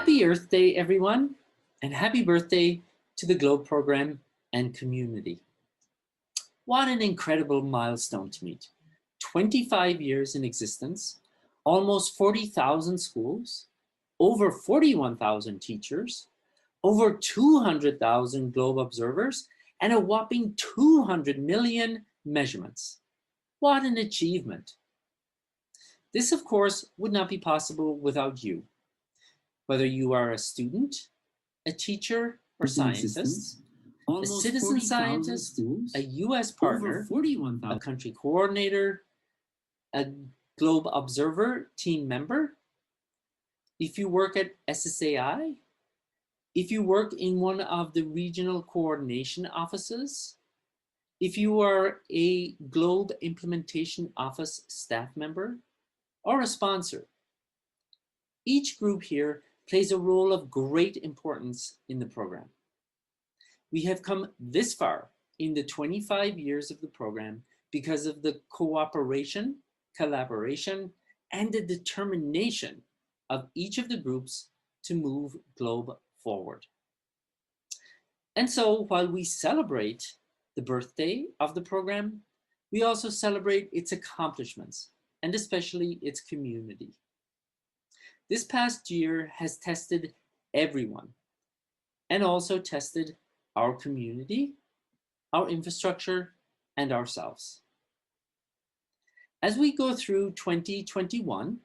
Happy Earth Day, everyone, and happy birthday to the GLOBE program and community. What an incredible milestone to meet. 25 years in existence, almost 40,000 schools, over 41,000 teachers, over 200,000 GLOBE observers, and a whopping 200 million measurements. What an achievement. This, of course, would not be possible without you. Whether you are a student, a teacher, or scientist, a citizen scientist, a US partner, a country coordinator, a GLOBE observer team member, if you work at SSAI, if you work in one of the regional coordination offices, if you are a GLOBE Implementation Office staff member, or a sponsor, each group here plays a role of great importance in the program. We have come this far in the 25 years of the program because of the cooperation, collaboration, and the determination of each of the groups to move GLOBE forward. And so while we celebrate the birthday of the program, we also celebrate its accomplishments and especially its community. This past year has tested everyone and also tested our community, our infrastructure, and ourselves. As we go through 2021,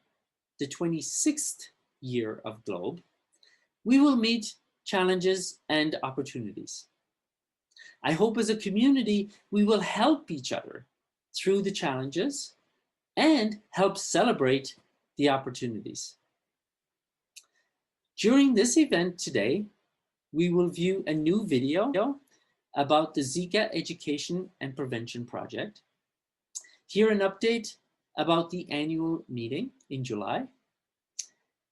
the 26th year of GLOBE, we will meet challenges and opportunities. I hope as a community, we will help each other through the challenges and help celebrate the opportunities. During this event today, we will view a new video about the Zika Education and Prevention Project, hear an update about the annual meeting in July,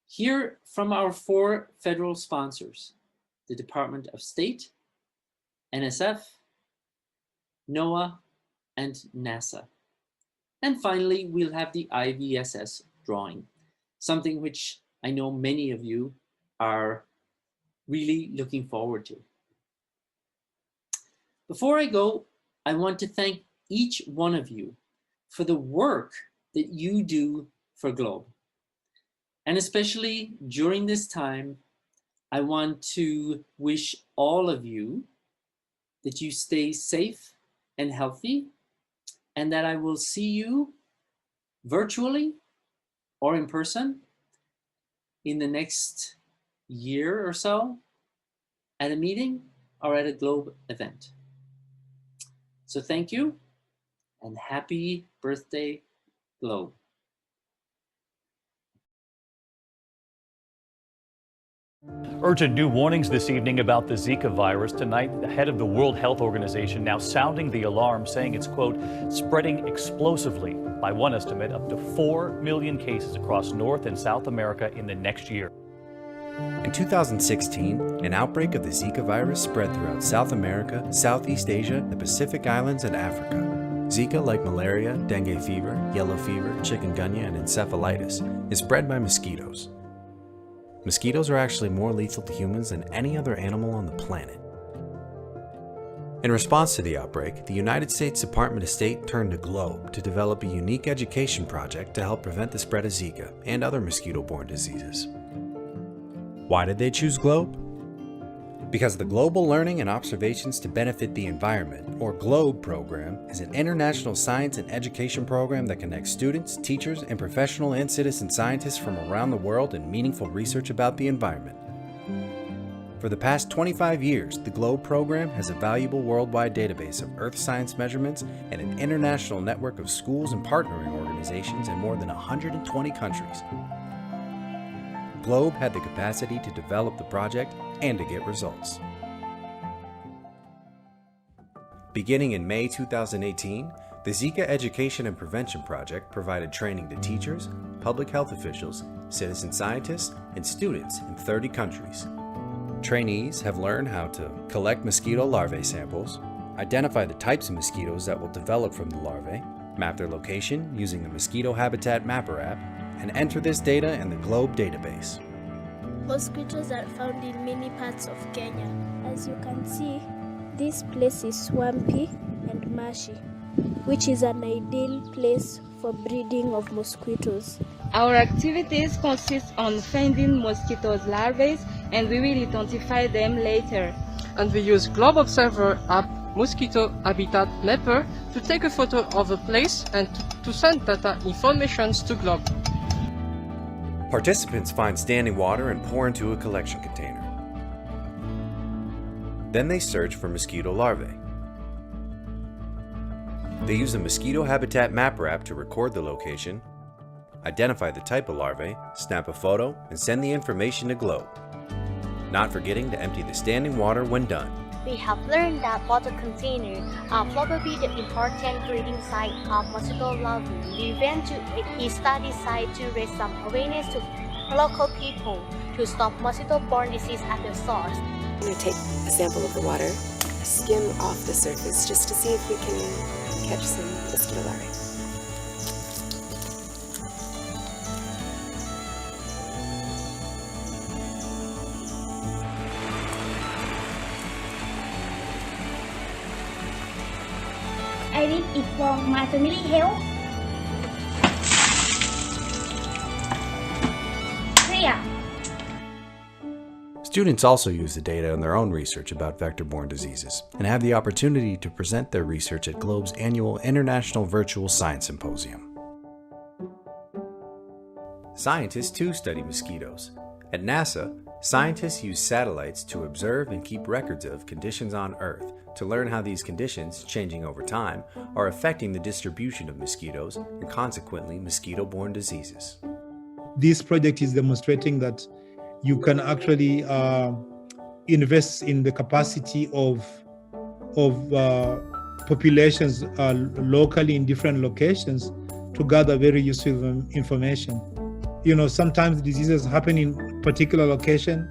hear from our 4 federal sponsors, the Department of State, NSF, NOAA, and NASA. And finally, we'll have the IVSS drawing, something which I know many of you are really looking forward to. Before I go, I want to thank each one of you for the work that you do for GLOBE. And especially during this time, I want to wish all of you that you stay safe and healthy, and that I will see you virtually or in person in the next year or so at a meeting or at a GLOBE event. So thank you and happy birthday, GLOBE. Urgent new warnings this evening about the Zika virus. Tonight, the head of the World Health Organization now sounding the alarm, saying it's, quote, spreading explosively. By one estimate, up to 4 million cases across North and South America in the next year. In 2016, an outbreak of the Zika virus spread throughout South America, Southeast Asia, the Pacific Islands, and Africa. Zika, like malaria, dengue fever, yellow fever, chikungunya, and encephalitis, is spread by mosquitoes. Mosquitoes are actually more lethal to humans than any other animal on the planet. In response to the outbreak, the United States Department of State turned to GLOBE to develop a unique education project to help prevent the spread of Zika and other mosquito-borne diseases. Why did they choose GLOBE? Because the Global Learning and Observations to Benefit the Environment, or GLOBE program, is an international science and education program that connects students, teachers, and professional and citizen scientists from around the world in meaningful research about the environment. For the past 25 years, the GLOBE program has a valuable worldwide database of earth science measurements and an international network of schools and partnering organizations in more than 120 countries. GLOBE had the capacity to develop the project and to get results. Beginning in May 2018, the Zika Education and Prevention Project provided training to teachers, public health officials, citizen scientists, and students in 30 countries. Trainees have learned how to collect mosquito larvae samples, identify the types of mosquitoes that will develop from the larvae, map their location using the Mosquito Habitat Mapper app, and enter this data in the GLOBE database. Mosquitoes are found in many parts of Kenya. As you can see, this place is swampy and marshy, which is an ideal place for breeding of mosquitoes. Our activities consist on finding mosquitoes larvae, and we will identify them later. And we use Globe Observer app Mosquito Habitat Mapper to take a photo of a place and to send data information to Globe. Participants find standing water and pour into a collection container. Then they search for mosquito larvae. They use the Mosquito Habitat Mapper app to record the location, identify the type of larvae, snap a photo, and send the information to Globe, not forgetting to empty the standing water when done. We have learned that water containers are probably the important breeding site of mosquito larvae. We went to a study site to raise some awareness to local people to stop mosquito-borne disease at the source. I'm going to take a sample of the water, skim off the surface just to see if we can catch some mosquito larvae. I read it from my family health. Clear. Students also use the data in their own research about vector-borne diseases and have the opportunity to present their research at Globe's annual International Virtual Science Symposium. Scientists too study mosquitoes. At NASA, scientists use satellites to observe and keep records of conditions on Earth to learn how these conditions, changing over time, are affecting the distribution of mosquitoes and consequently mosquito-borne diseases. This project is demonstrating that you can actually invest in the capacity of populations locally in different locations to gather very useful information. You know, sometimes diseases happen in a particular location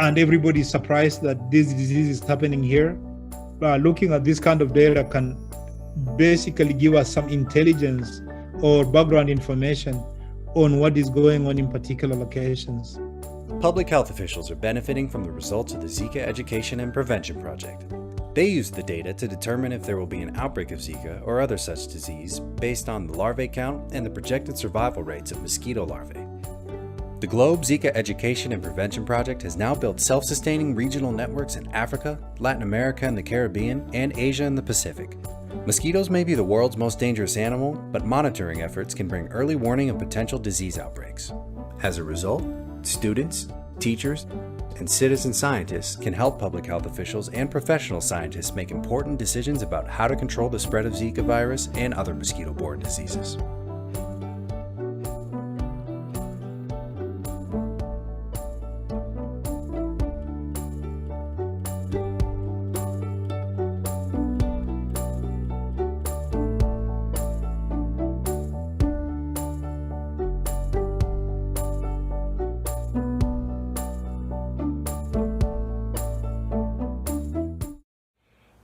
and everybody is surprised that this disease is happening here. Looking at this kind of data can basically give us some intelligence or background information on what is going on in particular locations. Public health officials are benefiting from the results of the Zika Education and Prevention Project. They use the data to determine if there will be an outbreak of Zika or other such disease based on the larvae count and the projected survival rates of mosquito larvae. The Globe Zika Education and Prevention Project has now built self-sustaining regional networks in Africa, Latin America and the Caribbean, and Asia and the Pacific. Mosquitoes may be the world's most dangerous animal, but monitoring efforts can bring early warning of potential disease outbreaks. As a result, students, teachers, and citizen scientists can help public health officials and professional scientists make important decisions about how to control the spread of Zika virus and other mosquito-borne diseases.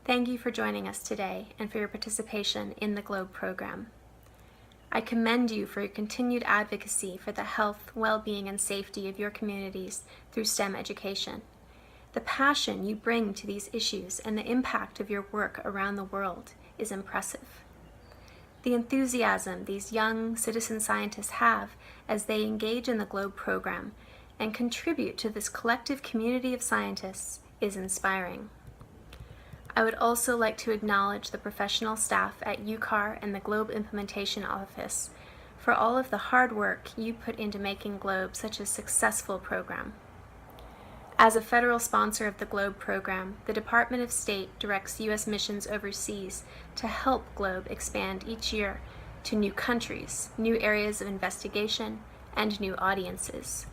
Thank you for joining us today and for your participation in the GLOBE program. I commend you for your continued advocacy for the health, well-being, and safety of your communities through STEM education. The passion you bring to these issues and the impact of your work around the world is impressive. The enthusiasm these young citizen scientists have as they engage in the GLOBE program and contribute to this collective community of scientists is inspiring. I would also like to acknowledge the professional staff at UCAR and the GLOBE Implementation Office for all of the hard work you put into making GLOBE such a successful program. As a federal sponsor of the GLOBE program, the Department of State directs U.S. missions overseas to help GLOBE expand each year to new countries, new areas of investigation, and new audiences.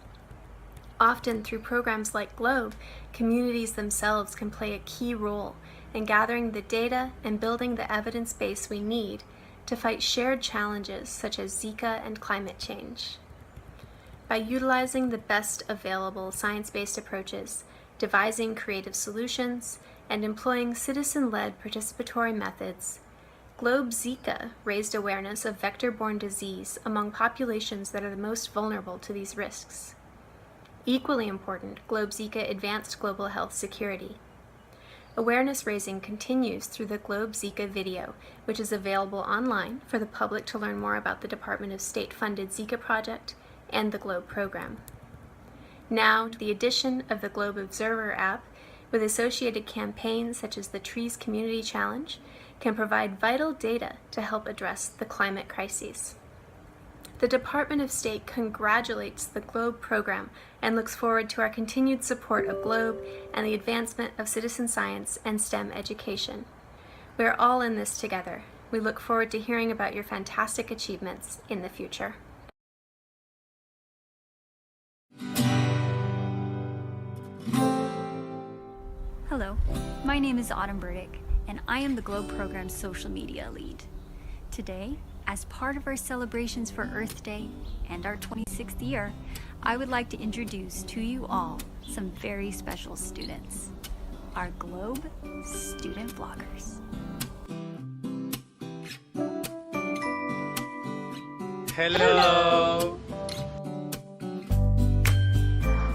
Often through programs like GLOBE, communities themselves can play a key role in gathering the data and building the evidence base we need to fight shared challenges such as Zika and climate change. By utilizing the best available science-based approaches, devising creative solutions, and employing citizen-led participatory methods, GLOBE Zika raised awareness of vector-borne disease among populations that are the most vulnerable to these risks. Equally important, Globe Zika advanced global health security. Awareness raising continues through the Globe Zika video, which is available online for the public to learn more about the Department of State-funded Zika project and the Globe program. Now, the addition of the Globe Observer app with associated campaigns such as the Trees Community Challenge can provide vital data to help address the climate crises. The Department of State congratulates the Globe program and looks forward to our continued support of Globe and the advancement of citizen science and STEM education. We are all in this together. We look forward to hearing about your fantastic achievements in the future. Hello, my name is Autumn Burdick, and I am the Globe program's social media lead. Today, as part of our celebrations for Earth Day and our 26th year, I would like to introduce to you all some very special students, our Globe student bloggers. Hello!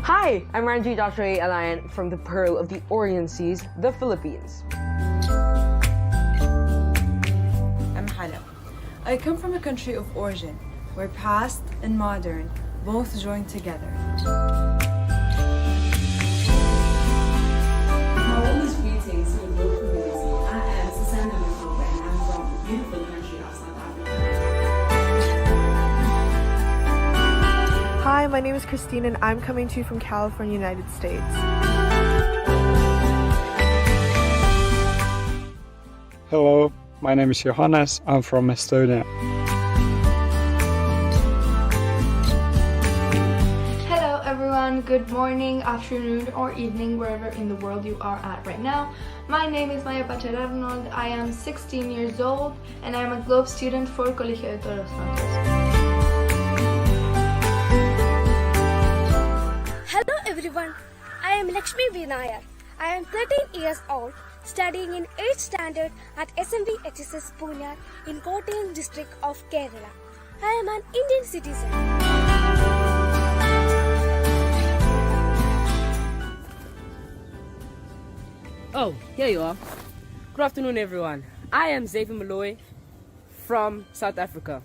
Hi, I'm Ranji Joshua Alayan from the Pearl of the Orient Seas, the Philippines. I'm Hala. I come from a country of origin, where past and modern both join together. My warmest greetings to the Globe community. I am Susanna Makoba and I'm from the beautiful country of South Africa. Hi, my name is Christine and I'm coming to you from California, United States. Hello, my name is Johannes. I'm from Estonia. Hello everyone, good morning, afternoon or evening wherever in the world you are at right now. My name is Maya Pacher Arnold. I am 16 years old and I am a Globe student for Colegio de Todos Santos. Hello everyone, I am Lakshmi Vinayar. I am 13 years old, studying in 8th standard at SMV HSS Pune in Kottayam district of Kerala. I am an Indian citizen. Oh, here you are. Good afternoon everyone. I am Xavier Malloy from South Africa.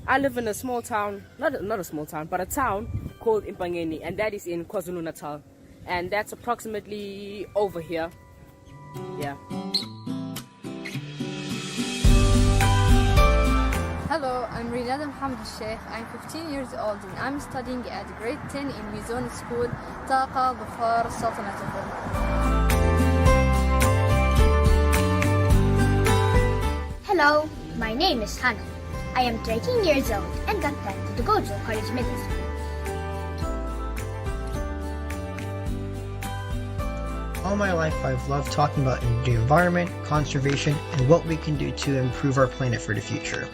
I live in a small town, not a small town, but a town called Impangeni, and that is in KwaZulu-Natal. And that's approximately over here. Yeah. Hello, I'm Rinada Mohammed Sheikh. I'm 15 years old and I'm studying at grade 10 in Mizon School, Taqa Dhafar Sultanate of Oman. Hello, my name is Hannah. I am 13 years old and got back to the Gojo College Middle School. All my life I've loved talking about the environment, conservation, and what we can do to improve our planet for the future.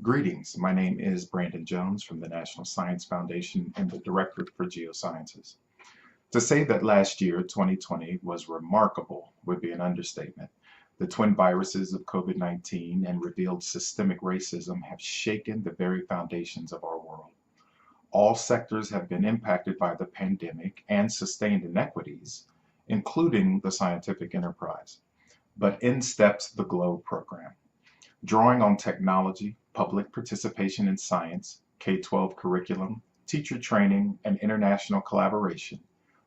Greetings, my name is Brandon Jones from the National Science Foundation and the Directorate for Geosciences. To say that last year, 2020, was remarkable would be an understatement. The twin viruses of COVID-19 and revealed systemic racism have shaken the very foundations of our world. All sectors have been impacted by the pandemic and sustained inequities, including the scientific enterprise. But in steps the GLOBE program. Drawing on technology, public participation in science, K-12 curriculum, teacher training, and international collaboration,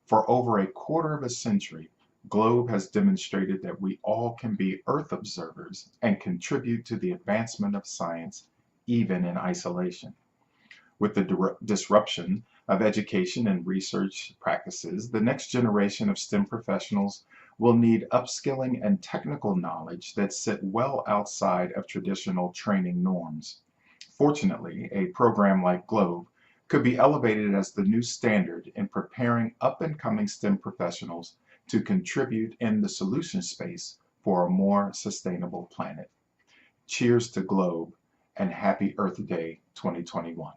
for over a quarter of a century, GLOBE has demonstrated that we all can be Earth observers and contribute to the advancement of science, even in isolation. With the disruption of education and research practices, the next generation of STEM professionals will need upskilling and technical knowledge that sit well outside of traditional training norms. Fortunately, a program like GLOBE could be elevated as the new standard in preparing up-and-coming STEM professionals to contribute in the solution space for a more sustainable planet. Cheers to GLOBE and Happy Earth Day 2021.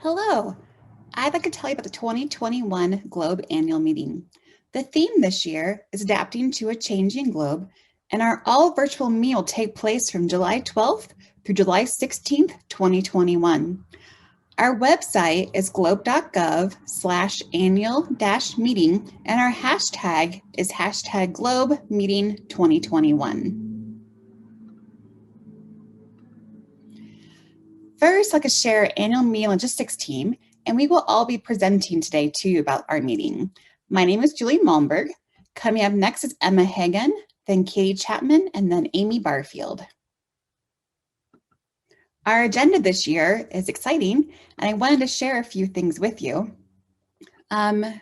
Hello, I'd like to tell you about the 2021 GLOBE Annual Meeting. The theme this year is Adapting to a Changing Globe, and our all-virtual meeting will take place from July 12th through July 16th, 2021. Our website is globe.gov/annual-meeting, and our hashtag is #GlobeMeeting2021. First, I'd like to share our annual meeting logistics team, and we will all be presenting today to you about our meeting. My name is Julie Malmberg. Coming up next is Emma Hagan, then Katie Chapman, and then Amy Barfield. Our agenda this year is exciting, and I wanted to share a few things with you. This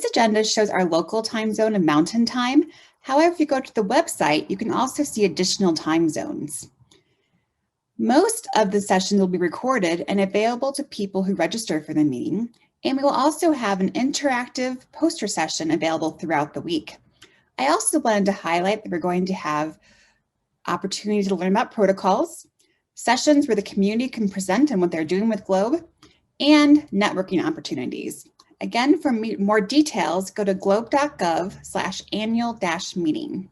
agenda shows our local time zone of Mountain Time. However, if you go to the website, you can also see additional time zones. Most of the sessions will be recorded and available to people who register for the meeting, and we will also have an interactive poster session available throughout the week. I also wanted to highlight that we're going to have opportunities to learn about protocols, sessions where the community can present on what they're doing with GLOBE, and networking opportunities. Again, for more details, go to globe.gov/annual-meeting.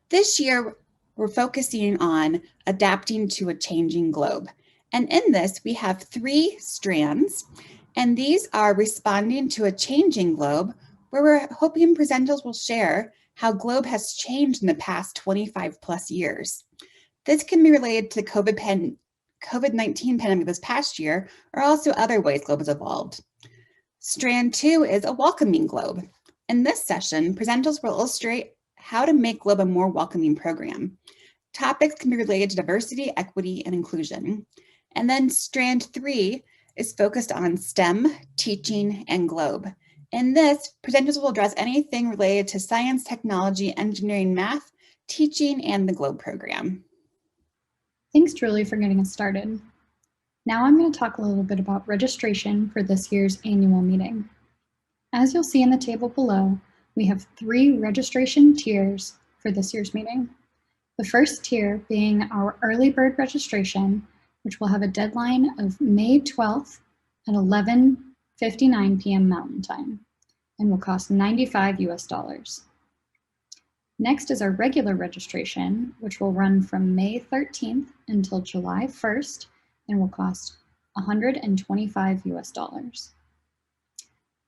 This year, we're focusing on adapting to a changing globe. And in this, we have 3 strands, and these are responding to a changing globe, where we're hoping presenters will share how GLOBE has changed in the past 25 plus years. This can be related to COVID-19 pandemic this past year, or also other ways GLOBE has evolved. Strand 2 is a welcoming globe. In this session, presenters will illustrate how to make GLOBE a more welcoming program. Topics can be related to diversity, equity, and inclusion. And then Strand 3 is focused on STEM, teaching, and GLOBE. In this, presenters will address anything related to science, technology, engineering, math, teaching, and the GLOBE program. Thanks, Julie, for getting us started. Now I'm going to talk a little bit about registration for this year's annual meeting. As you'll see in the table below, we have 3 registration tiers for this year's meeting. The first tier being our early bird registration, which will have a deadline of May 12th at 11:59 p.m. Mountain Time and will cost $95 US. Next is our regular registration, which will run from May 13th until July 1st and will cost $125 US.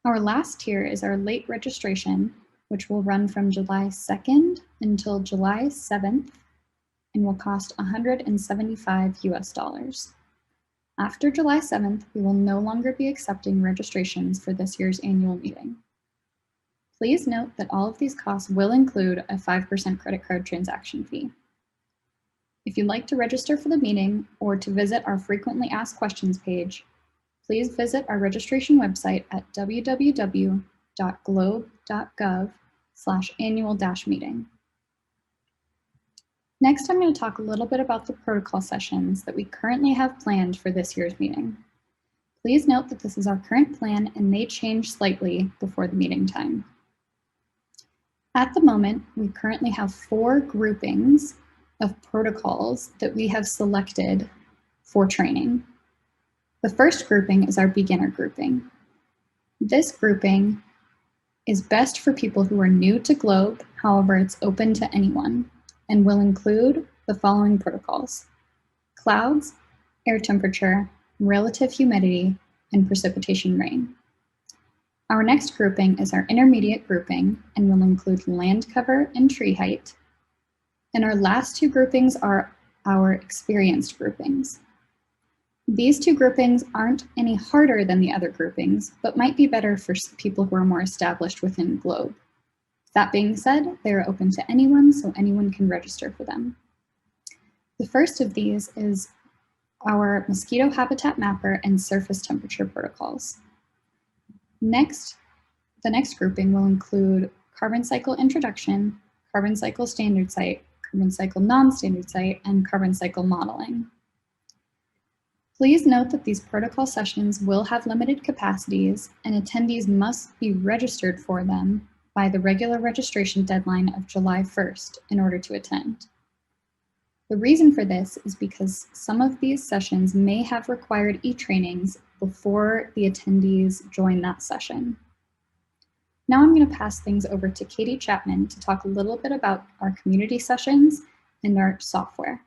Our last tier is our late registration, which will run from July 2nd until July 7th and will cost $175 US. After July 7th, we will no longer be accepting registrations for this year's annual meeting. Please note that all of these costs will include a 5% credit card transaction fee. If you'd like to register for the meeting or to visit our frequently asked questions page, please visit our registration website at www.globe.gov/annual-meeting. Next, I'm going to talk a little bit about the protocol sessions that we currently have planned for this year's meeting. Please note that this is our current plan and may change slightly before the meeting time. At the moment, we currently have 4 groupings of protocols that we have selected for training. The first grouping is our beginner grouping. This grouping is best for people who are new to GLOBE, however, it's open to anyone, and will include the following protocols: clouds, air temperature, relative humidity, and precipitation rain. Our next grouping is our intermediate grouping and will include land cover and tree height. And our last 2 groupings are our experienced groupings. These 2 groupings aren't any harder than the other groupings, but might be better for people who are more established within GLOBE. That being said, they are open to anyone, so anyone can register for them. The first of these is our mosquito habitat mapper and surface temperature protocols. Next, the next grouping will include carbon cycle introduction, carbon cycle standard site, carbon cycle non-standard site, and carbon cycle modeling. Please note that these protocol sessions will have limited capacities and attendees must be registered for them by the regular registration deadline of July 1st in order to attend. The reason for this is because some of these sessions may have required e-trainings before the attendees join that session. Now I'm going to pass things over to Katie Chapman to talk a little bit about our community sessions and our software.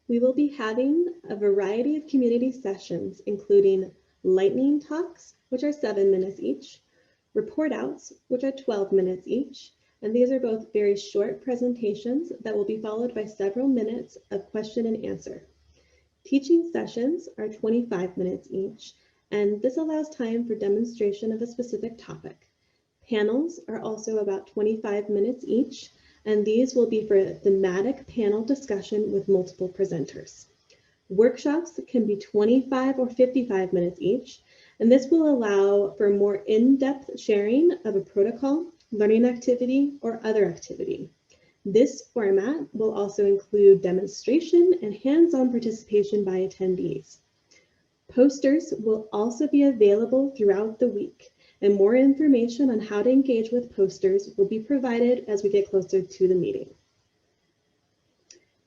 We will be having a variety of community sessions, including lightning talks, which are 7 minutes each, report outs, which are 12 minutes each, and these are both very short presentations that will be followed by several minutes of question and answer. Teaching sessions are 25 minutes each, and this allows time for demonstration of a specific topic. Panels are also about 25 minutes each, and these will be for a thematic panel discussion with multiple presenters. Workshops can be 25 or 55 minutes each, and this will allow for more in-depth sharing of a protocol, learning activity, or other activity. This format will also include demonstration and hands-on participation by attendees. Posters will also be available throughout the week, and more information on how to engage with posters will be provided as we get closer to the meeting.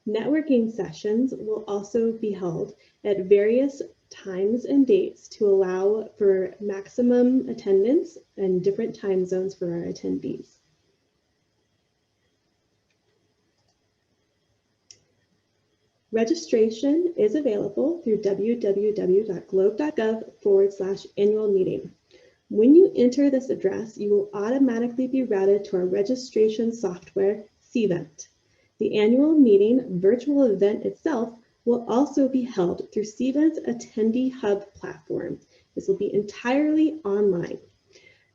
Networking sessions will also be held at various times and dates to allow for maximum attendance and different time zones for our attendees. Registration is available through www.globe.gov/annual-meeting. When you enter this address, you will automatically be routed to our registration software, Cvent. The annual meeting virtual event itself will also be held through Cvent's Attendee Hub platform. This will be entirely online.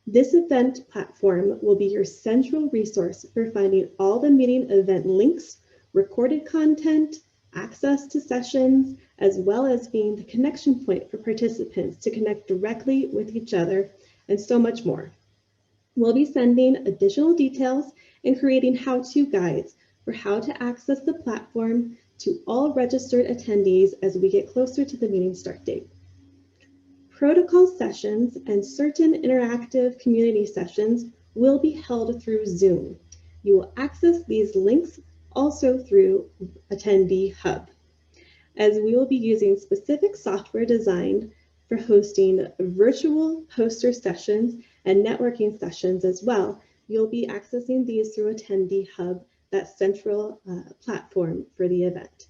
This event platform will be your central resource for finding all the meeting event links, recorded content, access to sessions, as well as being the connection point for participants to connect directly with each other, and so much more. We'll be sending additional details and creating how-to guides for how to access the platform to all registered attendees as we get closer to the meeting start date. Protocol sessions and certain interactive community sessions will be held through Zoom. You will access these links also through Attendee Hub, as we will be using specific software designed for hosting virtual poster sessions and networking sessions as well. You'll be accessing these through Attendee Hub, that central platform for the event.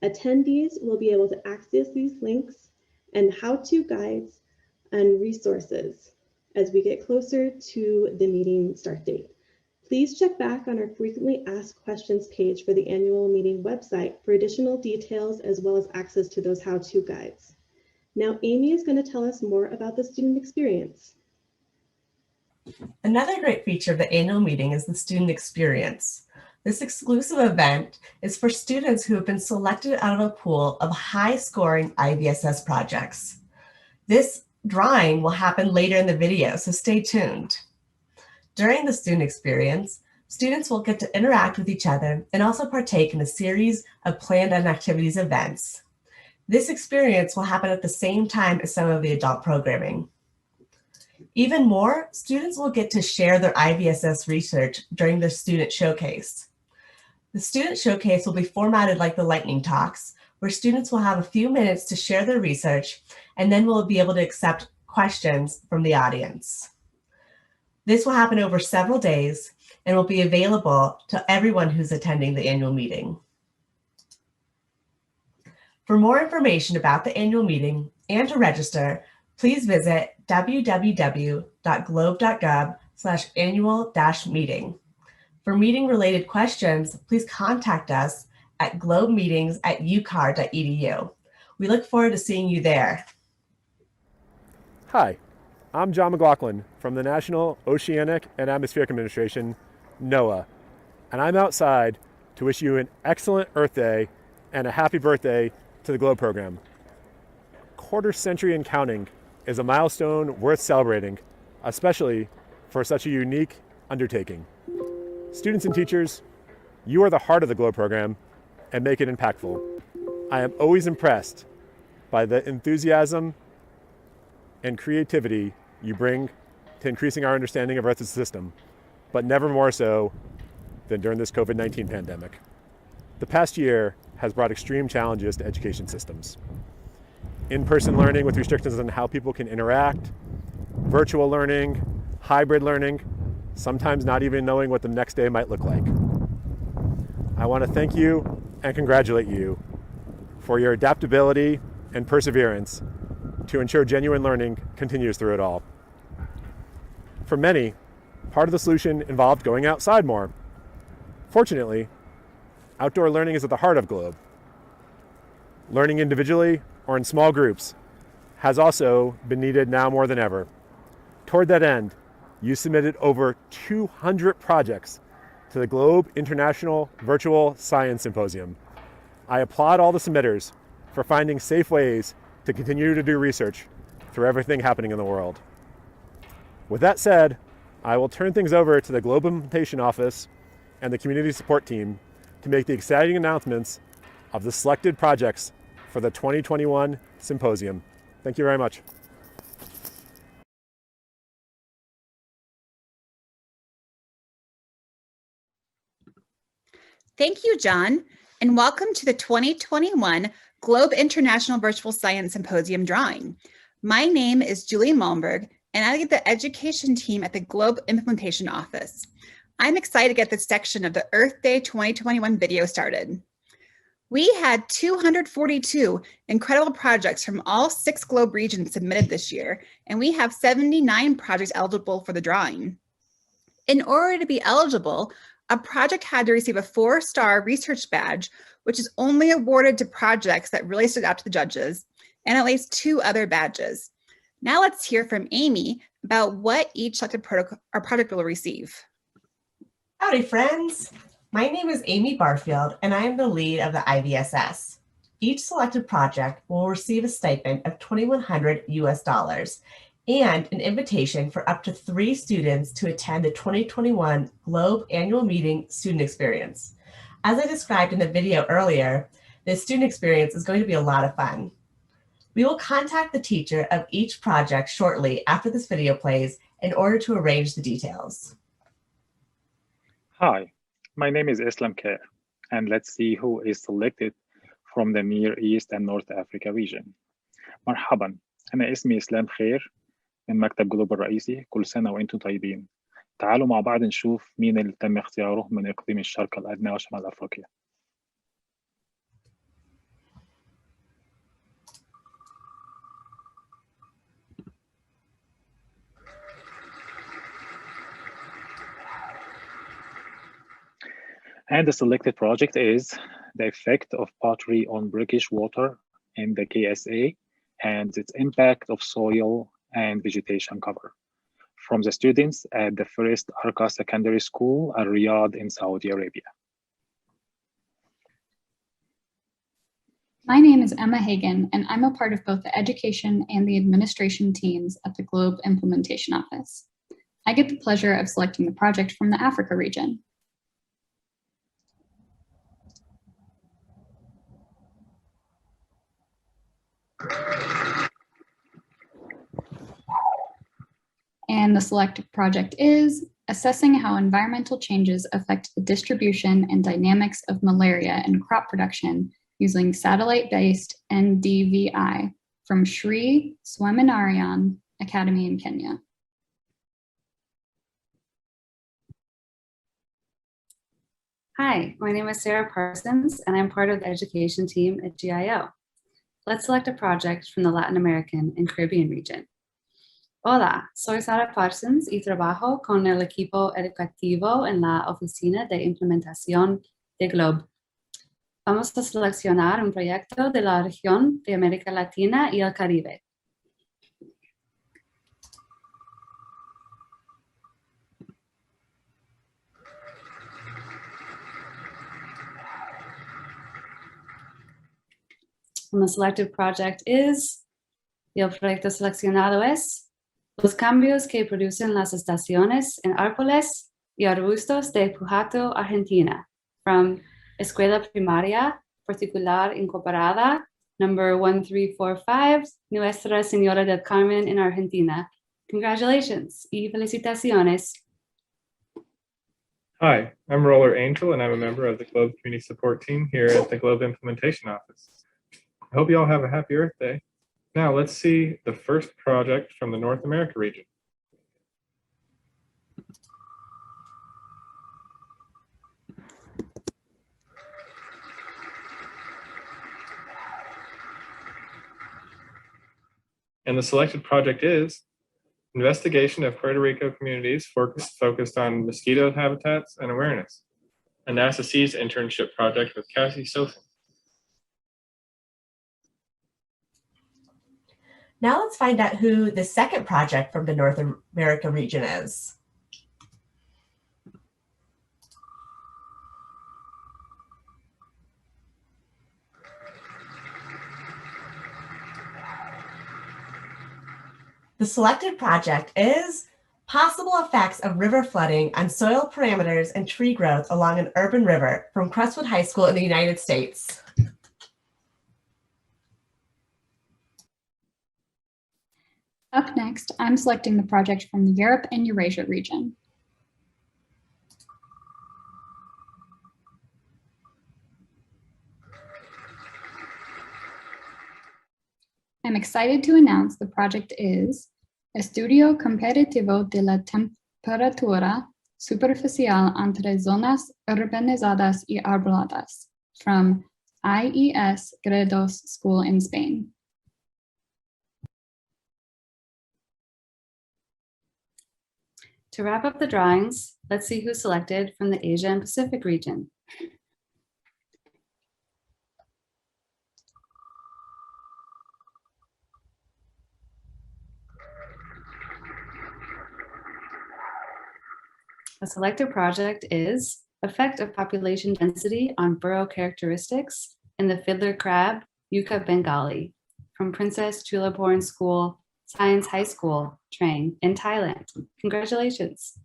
Attendees will be able to access these links and how-to guides and resources as we get closer to the meeting start date. Please check back on our frequently asked questions page for the annual meeting website for additional details as well as access to those how-to guides. Now, Amy is going to tell us more about the student experience. Another great feature of the annual meeting is the student experience. This exclusive event is for students who have been selected out of a pool of high-scoring IVSS projects. This drawing will happen later in the video, so stay tuned. During the student experience, students will get to interact with each other and also partake in a series of planned and activities events. This experience will happen at the same time as some of the adult programming. Even more, students will get to share their IVSS research during the student showcase. The student showcase will be formatted like the lightning talks, where students will have a few minutes to share their research, and then we'll be able to accept questions from the audience. This will happen over several days and will be available to everyone who's attending the annual meeting. For more information about the annual meeting and to register, please visit www.globe.gov/annual-meeting. For meeting-related questions, please contact us at globemeetings@ucar.edu. We look forward to seeing you there. Hi, I'm John McLaughlin from the National Oceanic and Atmospheric Administration, NOAA, and I'm outside to wish you an excellent Earth Day and a happy birthday to the GLOBE program. Quarter century and counting is a milestone worth celebrating, especially for such a unique undertaking. Students and teachers, you are the heart of the GLOBE program and make it impactful. I am always impressed by the enthusiasm and creativity you bring to increasing our understanding of Earth's system, but never more so than during this COVID-19 pandemic. The past year has brought extreme challenges to education systems. In-person learning with restrictions on how people can interact, virtual learning, hybrid learning, sometimes not even knowing what the next day might look like. I want to thank you and congratulate you for your adaptability and perseverance to ensure genuine learning continues through it all. For many, part of the solution involved going outside more. Fortunately, outdoor learning is at the heart of GLOBE. Learning individually or in small groups has also been needed now more than ever. Toward that end, you submitted over 200 projects to the GLOBE International Virtual Science Symposium. I applaud all the submitters for finding safe ways to continue to do research through everything happening in the world. With that said, I will turn things over to the GLOBE Implementation Office and the Community Support Team to make the exciting announcements of the selected projects for the 2021 Symposium. Thank you very much. Thank you, John, and welcome to the 2021 GLOBE International Virtual Science Symposium drawing. My name is Julie Malmberg, and I lead the education team at the GLOBE Implementation Office. I'm excited to get this section of the Earth Day 2021 video started. We had 242 incredible projects from all 6 GLOBE regions submitted this year, and we have 79 projects eligible for the drawing. In order to be eligible, a project had to receive a 4-star research badge, which is only awarded to projects that really stood out to the judges, and at least 2 other badges. Now let's hear from Amy about what each selected project will receive. Howdy, friends. My name is Amy Barfield, and I am the lead of the IVSS. Each selected project will receive a stipend of $2,100 US and an invitation for up to 3 students to attend the 2021 GLOBE Annual Meeting Student Experience. As I described in the video earlier, this student experience is going to be a lot of fun. We will contact the teacher of each project shortly after this video plays in order to arrange the details. Hi, my name is Islam Khair, and let's see who is selected from the Near East and North Africa region. مرحبا، أنا اسمي إسلام خير من مكتب جلوب الرئيسي. كل سنة وأنتم طيبين. تعالوا مع بعض نشوف مين اللي تم اختياره من إقليم الشرق الأدنى وشمال أفريقيا. And the selected project is the effect of pottery on brackish water in the KSA and its impact of soil and vegetation cover, from the students at the First Arka Secondary School, Al Riyadh in Saudi Arabia. My name is Emma Hagan, and I'm a part of both the education and the administration teams at the GLOBE Implementation Office. I get the pleasure of selecting the project from the Africa region. And the selected project is assessing how environmental changes affect the distribution and dynamics of malaria in crop production using satellite-based NDVI from Sri Swaminarayan Academy in Kenya. Hi, my name is Sarah Parsons, and I'm part of the education team at GIO. Let's select a project from the Latin American and Caribbean region. Hola, soy Sarah Parsons y trabajo con el equipo educativo en la Oficina de Implementación de GLOBE. Vamos a seleccionar un proyecto de la región de América Latina y el Caribe. And the selected project is, y el proyecto seleccionado es, los cambios que producen las estaciones en árboles y arbustos de Pujato, Argentina, from Escuela Primaria Particular Incorporada, number 1345, Nuestra Señora del Carmen in Argentina. Congratulations y felicitaciones. Hi, I'm Roller Angel, and I'm a member of the Globe Community Support Team here at the Globe Implementation Office. I hope you all have a happy Earth Day. Now let's see the first project from the North America region. And the selected project is Investigation of Puerto Rico Communities focused on mosquito habitats and awareness, a NASA Seas internship project with Cassie Sofin. Now let's find out who the second project from the North America region is. The selected project is Possible Effects of River Flooding on Soil Parameters and Tree Growth Along an Urban River from Crestwood High School in the United States. Up next, I'm selecting the project from the Europe and Eurasia region. I'm excited to announce the project is Estudio Comparativo de la Temperatura Superficial entre Zonas Urbanizadas y Arboladas from IES Gredos School in Spain. To wrap up the drawings, let's see who's selected from the Asia and Pacific region. The selected project is Effect of Population Density on Burrow Characteristics in the Fiddler Crab, Yucca Bengali, from Princess Chulaporn School, Science High School, Trang in Thailand. Congratulations.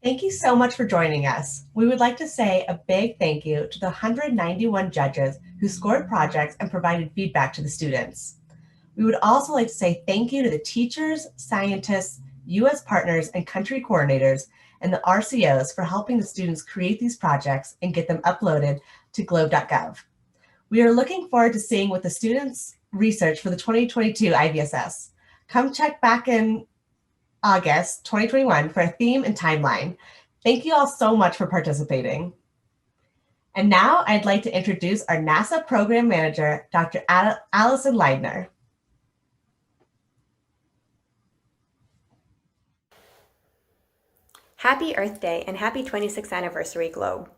Thank you so much for joining us. We would like to say a big thank you to the 191 judges who scored projects and provided feedback to the students. We would also like to say thank you to the teachers, scientists, U.S. partners, and country coordinators, and the RCOs for helping the students create these projects and get them uploaded to globe.gov. We are looking forward to seeing what the students research for the 2022 IVSS. Come check back in August 2021 for a theme and timeline. Thank you all so much for participating. And now I'd like to introduce our NASA Program Manager, Dr. Allison Leidner. Happy Earth Day and happy 26th anniversary, Globe.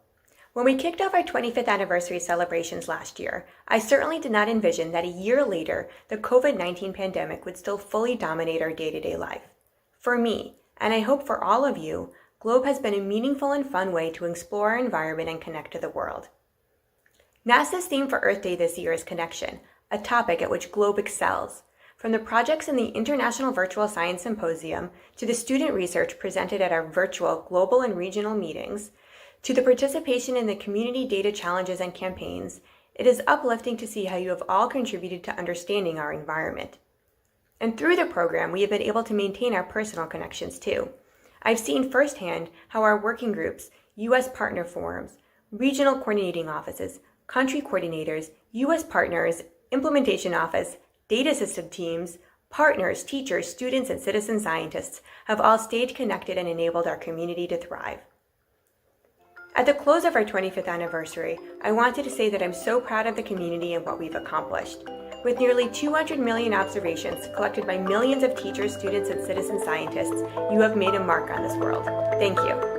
When we kicked off our 25th anniversary celebrations last year, I certainly did not envision that a year later, the COVID-19 pandemic would still fully dominate our day-to-day life. For me, and I hope for all of you, Globe has been a meaningful and fun way to explore our environment and connect to the world. NASA's theme for Earth Day this year is connection, a topic at which Globe excels. From the projects in the International Virtual Science Symposium to the student research presented at our virtual global and regional meetings, to the participation in the community data challenges and campaigns, It is uplifting to see how you have all contributed to understanding our environment. And through the program, we have been able to maintain our personal connections too. I've seen firsthand how our working groups, U.S. partner forums, regional coordinating offices, country coordinators, U.S. partners, implementation office, data system teams, partners, teachers, students, and citizen scientists have all stayed connected and enabled our community to thrive. At the close of our 25th anniversary, I wanted to say that I'm so proud of the community and what we've accomplished. With nearly 200 million observations collected by millions of teachers, students, and citizen scientists, you have made a mark on this world. Thank you.